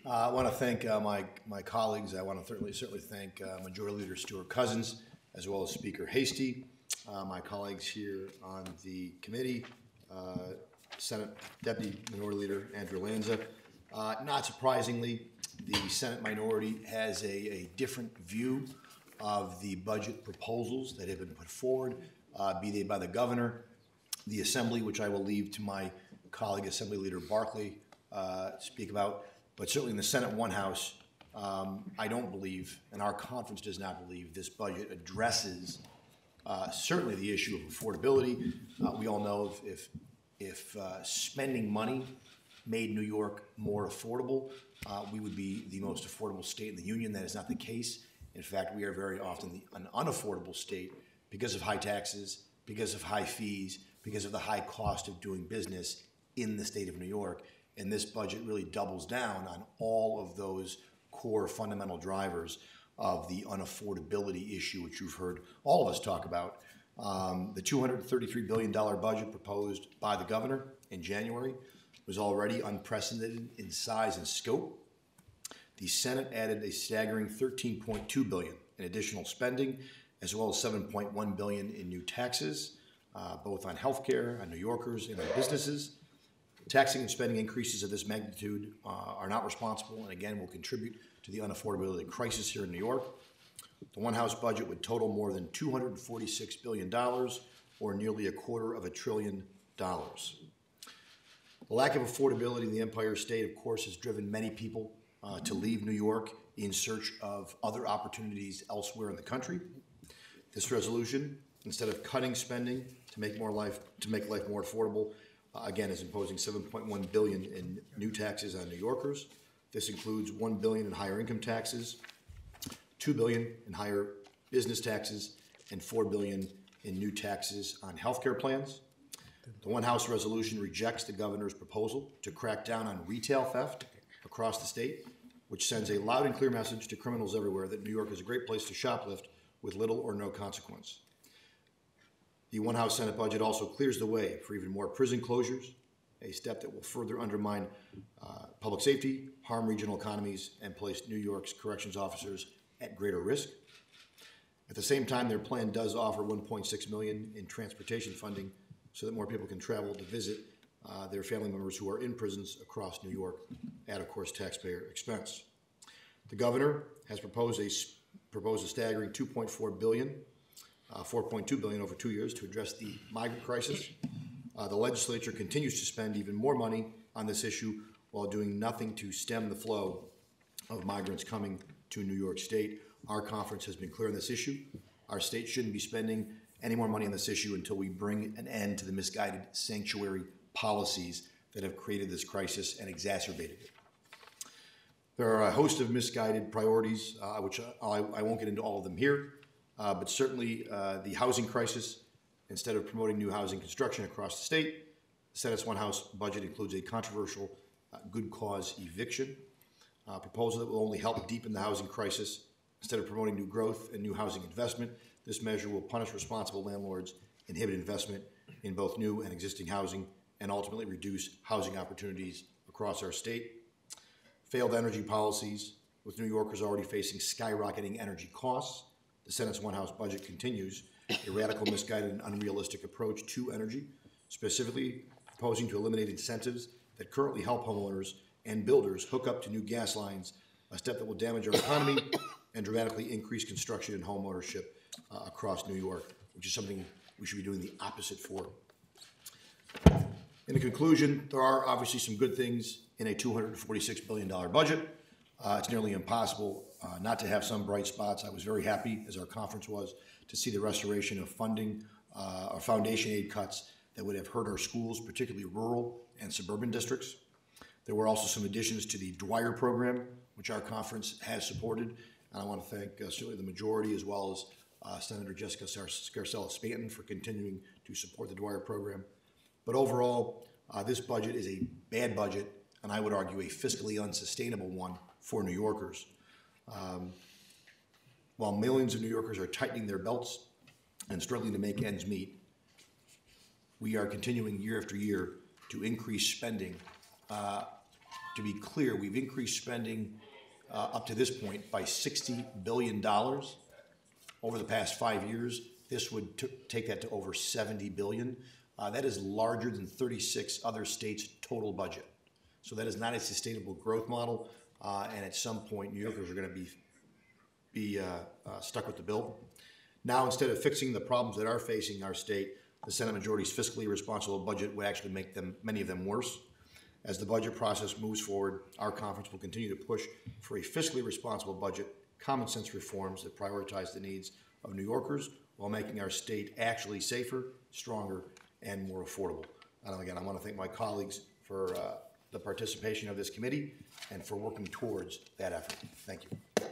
I want to thank my colleagues. I want to certainly thank Majority Leader Stuart Cousins, as well as Speaker Hasty, my colleagues here on the committee, Senate Deputy Minority Leader Andrew Lanza. Not surprisingly, the Senate minority has a different view of the budget proposals that have been put forward, be they by the governor, the Assembly, which I will leave to my colleague Assembly Leader Barkley speak about. But certainly in the Senate One House, I don't believe, and our conference does not believe, this budget addresses certainly the issue of affordability. We all know if spending money made New York more affordable, we would be the most affordable state in the union. That is not the case. In fact, we are very often an unaffordable state because of high taxes, because of high fees, because of the high cost of doing business in the state of New York. And this budget really doubles down on all of those core fundamental drivers of the unaffordability issue, which you've heard all of us talk about. The $233 billion budget proposed by the governor in January was already unprecedented in size and scope. The Senate added a staggering $13.2 billion in additional spending, as well as $7.1 billion in new taxes, both on healthcare, on New Yorkers, and on businesses. Taxing and spending increases of this magnitude are not responsible and again will contribute to the unaffordability crisis here in New York. The One House budget would total more than $246 billion, or nearly $250 billion. The lack of affordability in the Empire State, of course, has driven many people to leave New York in search of other opportunities elsewhere in the country. This resolution, instead of cutting spending to make life more affordable, again, is imposing $7.1 billion in new taxes on New Yorkers. This includes $1 billion in higher income taxes, $2 billion in higher business taxes, and $4 billion in new taxes on healthcare plans. The One House resolution rejects the governor's proposal to crack down on retail theft across the state, which sends a loud and clear message to criminals everywhere that New York is a great place to shoplift with little or no consequence. The One House Senate budget also clears the way for even more prison closures, a step that will further undermine public safety, harm regional economies, and place New York's corrections officers at greater risk. At the same time, their plan does offer $1.6 million in transportation funding so that more people can travel to visit their family members who are in prisons across New York at, of course, taxpayer expense. The governor has proposed a staggering $2.4 billion, $4.2 billion over 2 years to address the migrant crisis. The legislature continues to spend even more money on this issue while doing nothing to stem the flow of migrants coming to New York State. Our conference has been clear on this issue. Our state shouldn't be spending any more money on this issue until we bring an end to the misguided sanctuary policies that have created this crisis and exacerbated it. There are a host of misguided priorities, which I won't get into all of them here. But certainly the housing crisis, instead of promoting new housing construction across the state, the Senate's One House budget includes a controversial good cause eviction proposal that will only help deepen the housing crisis. Instead of promoting new growth and new housing investment, this measure will punish responsible landlords, inhibit investment in both new and existing housing, and ultimately reduce housing opportunities across our state. Failed energy policies, with New Yorkers already facing skyrocketing energy costs. The Senate's One House budget continues a radical, misguided, and unrealistic approach to energy, specifically proposing to eliminate incentives that currently help homeowners and builders hook up to new gas lines, a step that will damage our economy and dramatically increase construction and home ownership across New York, which is something we should be doing the opposite for. In conclusion, there are obviously some good things in a $246 billion budget. It's nearly impossible not to have some bright spots. I was very happy, as our conference was, to see the restoration of funding or foundation aid cuts that would have hurt our schools, particularly rural and suburban districts. There were also some additions to the Dwyer program, which our conference has supported. And I want to thank certainly the majority, as well as Senator Jessica Scarcella-Stanton, for continuing to support the Dwyer program. But overall, this budget is a bad budget, and I would argue a fiscally unsustainable one for New Yorkers. While millions of New Yorkers are tightening their belts and struggling to make ends meet, we are continuing year after year to increase spending To be clear, we've increased spending up to this point by $60 billion over the past 5 years. This would take that to over $70 billion. That is larger than 36 other states' total budget. So that is not a sustainable growth model, and at some point, New Yorkers are going to be stuck with the bill. Now, instead of fixing the problems that are facing our state, the Senate majority's fiscally responsible budget would actually make many of them worse. As the budget process moves forward, our conference will continue to push for a fiscally responsible budget, common sense reforms that prioritize the needs of New Yorkers while making our state actually safer, stronger, and more affordable. And again, I want to thank my colleagues for the participation of this committee and for working towards that effort. Thank you.